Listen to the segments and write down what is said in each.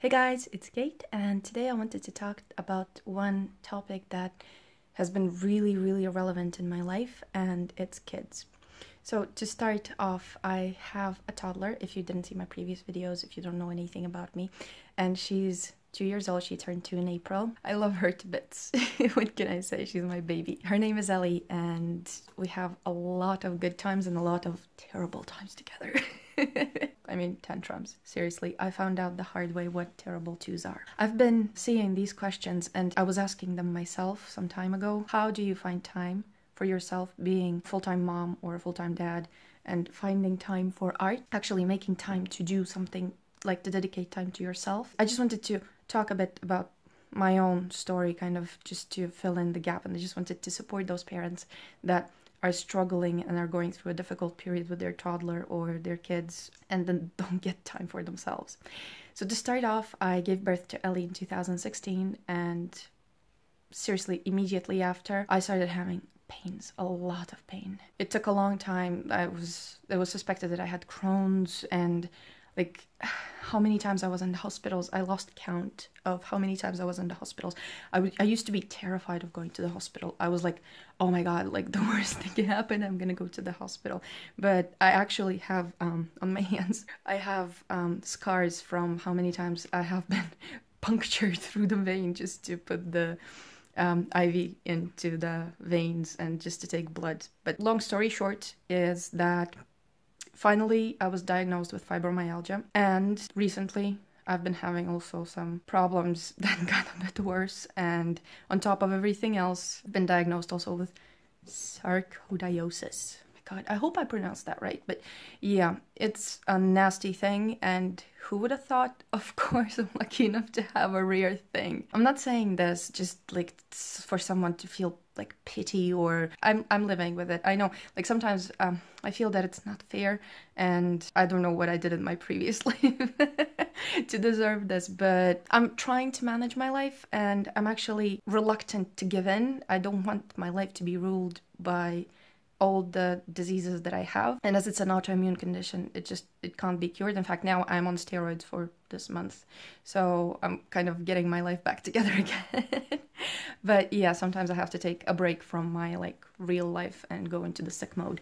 Hey guys, it's Kate, and today I wanted to talk about one topic that has been really relevant in my life, and it's kids. So to start off, I have a toddler, if you didn't see my previous videos, if you don't know anything about me, and she's 2 years old. She turned 2 in April. I love her to bits. What can I say? She's my baby. Her name is Ellie, and we have a lot of good times and a lot of terrible times together. I mean, tantrums. Seriously, I found out the hard way what terrible twos are. I've been seeing these questions and I was asking them myself some time ago. How do you find time for yourself being a full-time mom or a full-time dad and finding time for art? Actually making time to do something, like to dedicate time to yourself. I just wanted to talk a bit about my own story, kind of just to fill in the gap, and I just wanted to support those parents that are struggling and are going through a difficult period with their toddler or their kids and then don't get time for themselves. So to start off, I gave birth to Ellie in 2016, and seriously, immediately after, I started having pains, a lot of pain. It took a long time. It was suspected that I had Crohn's, and like how many times I was in the hospitals. I lost count of how many times I was in the hospitals. I used to be terrified of going to the hospital. I was like, oh my god, like the worst thing can happen, I'm gonna go to the hospital. But I actually have on my hands, I have scars from how many times I have been punctured through the vein just to put the IV into the veins and just to take blood. But long story short is that finally, I was diagnosed with fibromyalgia, and recently I've been having also some problems that got a bit worse, and on top of everything else, I've been diagnosed also with sarcoidosis. God, I hope I pronounced that right, but yeah, it's a nasty thing, and who would have thought? Of course, I'm lucky enough to have a rare thing. I'm not saying this just like for someone to feel like pity, or I'm living with it. I know, like sometimes I feel that it's not fair, and I don't know what I did in my previous life to deserve this, but I'm trying to manage my life, and I'm actually reluctant to give in. I don't want my life to be ruled by all the diseases that I have, and as it's an autoimmune condition, it can't be cured. In fact, now I'm on steroids for this month, so I'm kind of getting my life back together again. But yeah, sometimes I have to take a break from my like real life and go into the sick mode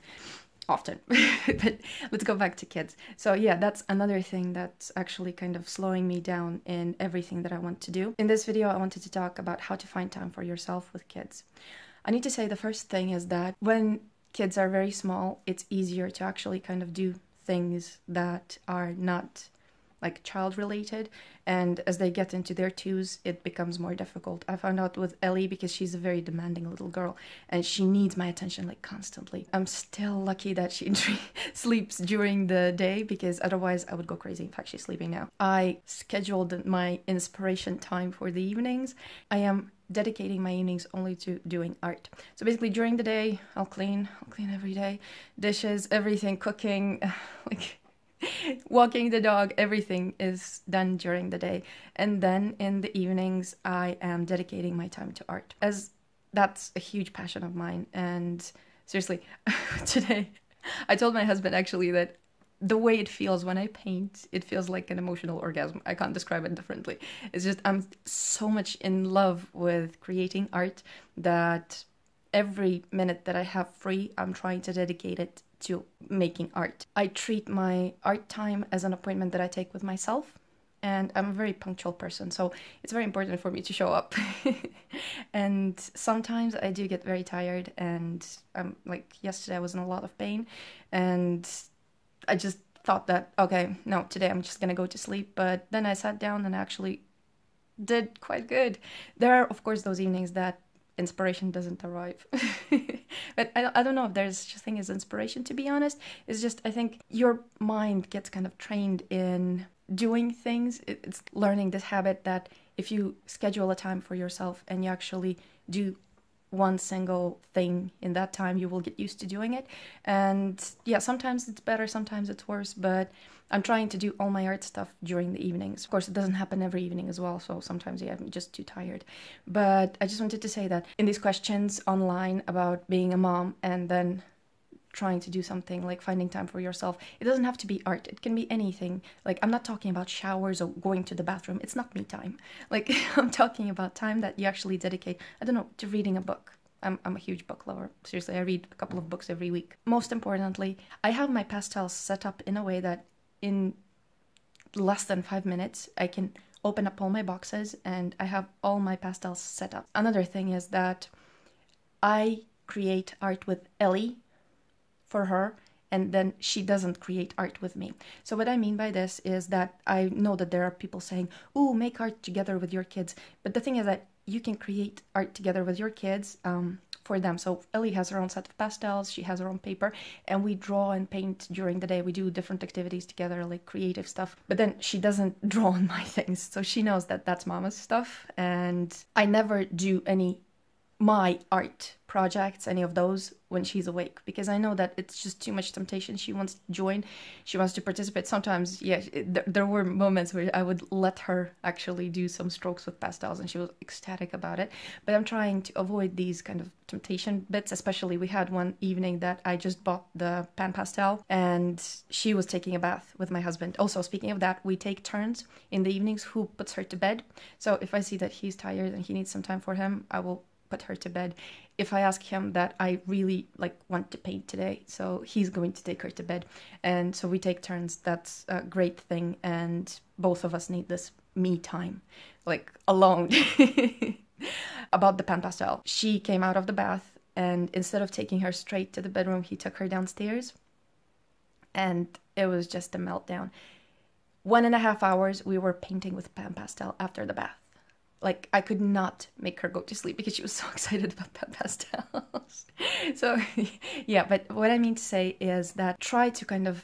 often. But let's go back to kids. So yeah, that's another thing that's actually kind of slowing me down in everything that I want to do. In this video, I wanted to talk about how to find time for yourself with kids. I need to say the first thing is that when kids are very small, it's easier to actually kind of do things that are not like child related, and as they get into their twos, it becomes more difficult. I found out with Ellie, because she's a very demanding little girl and she needs my attention like constantly. I'm still lucky that she sleeps during the day, because otherwise I would go crazy. In fact, she's sleeping now. I scheduled my inspiration time for the evenings. I am dedicating my evenings only to doing art. So basically during the day, I'll clean every day, dishes, everything, cooking, like walking the dog, everything is done during the day. And then in the evenings, I am dedicating my time to art, as that's a huge passion of mine. And seriously, today, I told my husband actually that the way it feels when I paint, it feels like an emotional orgasm. I can't describe it differently. It's just, I'm so much in love with creating art that every minute that I have free, I'm trying to dedicate it to making art. I treat my art time as an appointment that I take with myself, and I'm a very punctual person, so it's very important for me to show up. And sometimes I do get very tired, and like yesterday I was in a lot of pain, and I just thought that, okay, no, today I'm just gonna go to sleep. But then I sat down and actually did quite good. There are, of course, those evenings that inspiration doesn't arrive. But I don't know if there's such a thing as inspiration, to be honest. It's just, I think your mind gets kind of trained in doing things. It's learning this habit that if you schedule a time for yourself and you actually do one single thing in that time, you will get used to doing it. And yeah, sometimes it's better, sometimes it's worse, but I'm trying to do all my art stuff during the evenings. Of course, it doesn't happen every evening as well, so sometimes yeah, I'm just too tired. But I just wanted to say that in these questions online about being a mom and then trying to do something, like finding time for yourself. It doesn't have to be art. It can be anything. Like, I'm not talking about showers or going to the bathroom. It's not me time. Like, I'm talking about time that you actually dedicate, I don't know, to reading a book. I'm a huge book lover. Seriously, I read a couple of books every week. Most importantly, I have my pastels set up in a way that in less than 5 minutes, I can open up all my boxes and I have all my pastels set up. Another thing is that I create art with Ellie for her, and then she doesn't create art with me. So what I mean by this is that I know that there are people saying, "Ooh, make art together with your kids." But the thing is that you can create art together with your kids for them. So Ellie has her own set of pastels, she has her own paper, and we draw and paint during the day. We do different activities together, like creative stuff. But then she doesn't draw on my things, so she knows that that's mama's stuff. And I never do any my art projects, any of those, when she's awake, because I know that it's just too much temptation. She wants to join, she wants to participate. Sometimes, yeah, there were moments where I would let her actually do some strokes with pastels and she was ecstatic about it. But I'm trying to avoid these kind of temptation bits. Especially, we had one evening that I just bought the pan pastel and she was taking a bath with my husband. Also, speaking of that, we take turns in the evenings who puts her to bed. So if I see that he's tired and he needs some time for him, I will put her to bed. If I ask him that I really want to paint today, so he's going to take her to bed. And so we take turns. That's a great thing, and both of us need this me time, like alone. About the pan pastel, she came out of the bath, and instead of taking her straight to the bedroom, he took her downstairs, and it was just a meltdown. 1.5 hours we were painting with pan pastel after the bath. Like, I could not make her go to sleep because she was so excited about pan pastels. So, yeah, but what I mean to say is that try to kind of,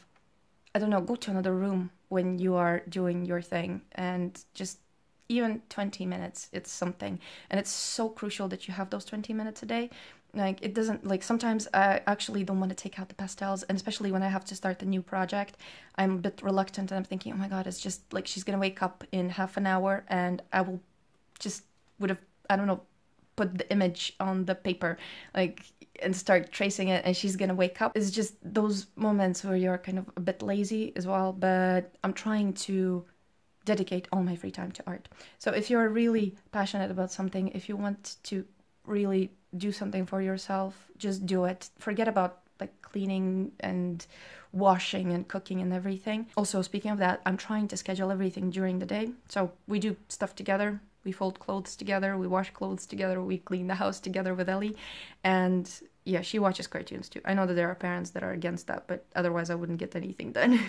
I don't know, go to another room when you are doing your thing, and just even 20 minutes, it's something. And it's so crucial that you have those 20 minutes a day. Like, it doesn't, like, sometimes I actually don't want to take out the pastels, and especially when I have to start a new project, I'm a bit reluctant, and I'm thinking, oh my God, it's just, like, she's gonna wake up in half an hour, and I will just would have, I don't know, put the image on the paper, like, and start tracing it, and she's gonna wake up. It's just those moments where you're kind of a bit lazy as well, but I'm trying to dedicate all my free time to art. So if you're really passionate about something, if you want to really do something for yourself, just do it. Forget about like cleaning and washing and cooking and everything. Also, speaking of that, I'm trying to schedule everything during the day. So we do stuff together. We fold clothes together, we wash clothes together, we clean the house together with Ellie. And yeah, she watches cartoons too. I know that there are parents that are against that, but otherwise I wouldn't get anything done.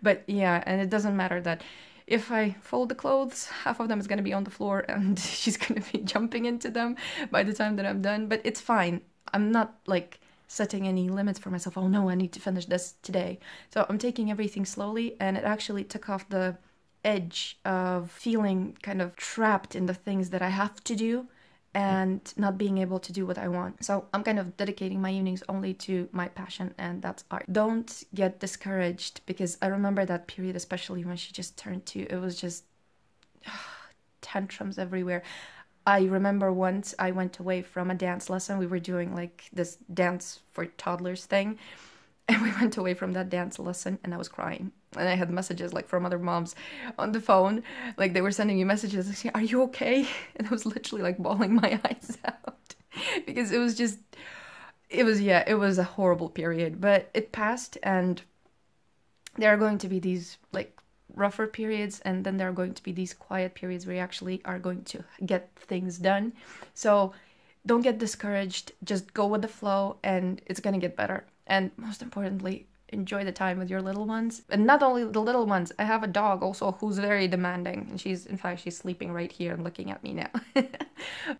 But yeah, and it doesn't matter that if I fold the clothes, half of them is going to be on the floor and she's going to be jumping into them by the time that I'm done. But it's fine. I'm not like setting any limits for myself. Oh no, I need to finish this today. So I'm taking everything slowly, and it actually took off the edge of feeling kind of trapped in the things that I have to do and not being able to do what I want. So I'm kind of dedicating my evenings only to my passion, and that's art. Don't get discouraged, because I remember that period, especially when she just turned 2, it was just tantrums everywhere. I remember once I went away from a dance lesson. We were doing like this dance for toddlers thing, and we went away from that dance lesson and I was crying. And I had messages like from other moms on the phone. Like, they were sending me messages like, saying, "Are you okay?" And I was literally like bawling my eyes out because it was a horrible period. But it passed, and there are going to be these like rougher periods, and then there are going to be these quiet periods where you actually are going to get things done. So don't get discouraged. Just go with the flow, and it's going to get better. And most importantly, enjoy the time with your little ones. And not only the little ones, I have a dog also who's very demanding, and she's sleeping right here and looking at me now.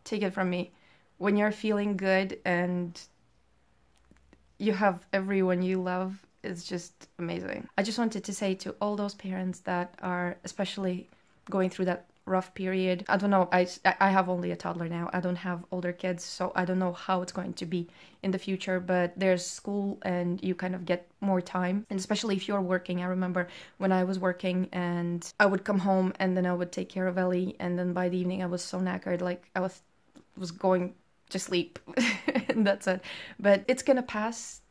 Take it from me, when you're feeling good and you have everyone you love, it's just amazing. I just wanted to say to all those parents that are especially going through that rough period. I don't know, I have only a toddler now. I don't have older kids, so I don't know how it's going to be in the future, but there's school and you kind of get more time. And especially if you're working, I remember when I was working and I would come home and then I would take care of Ellie, and then by the evening I was so knackered, like I was going to sleep and that's it. But it's gonna pass.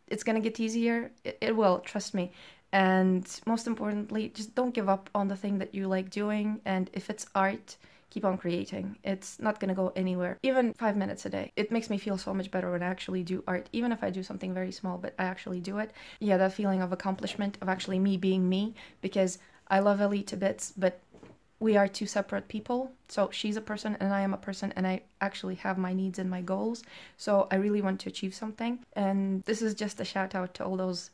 It's gonna get easier. It will, trust me. And most importantly, just don't give up on the thing that you like doing. And if it's art, keep on creating. It's not gonna go anywhere. Even 5 minutes a day. It makes me feel so much better when I actually do art, even if I do something very small, but I actually do it. Yeah, that feeling of accomplishment, of actually me being me, because I love Ellie to bits, but we are two separate people. So she's a person and I am a person, and I actually have my needs and my goals. So I really want to achieve something. And this is just a shout out to all those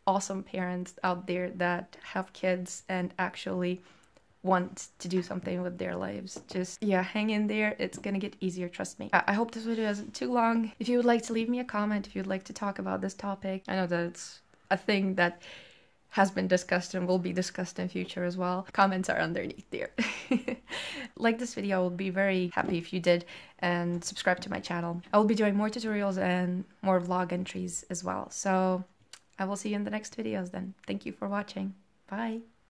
awesome parents out there that have kids and actually want to do something with their lives. Just, yeah, hang in there. It's gonna get easier, trust me. I hope this video isn't too long. If you would like to leave me a comment, if you'd like to talk about this topic, I know that it's a thing that has been discussed and will be discussed in future as well. Comments are underneath there. Like this video, I would be very happy if you did, and subscribe to my channel. I will be doing more tutorials and more vlog entries as well. So I will see you in the next videos then. Thank you for watching. Bye.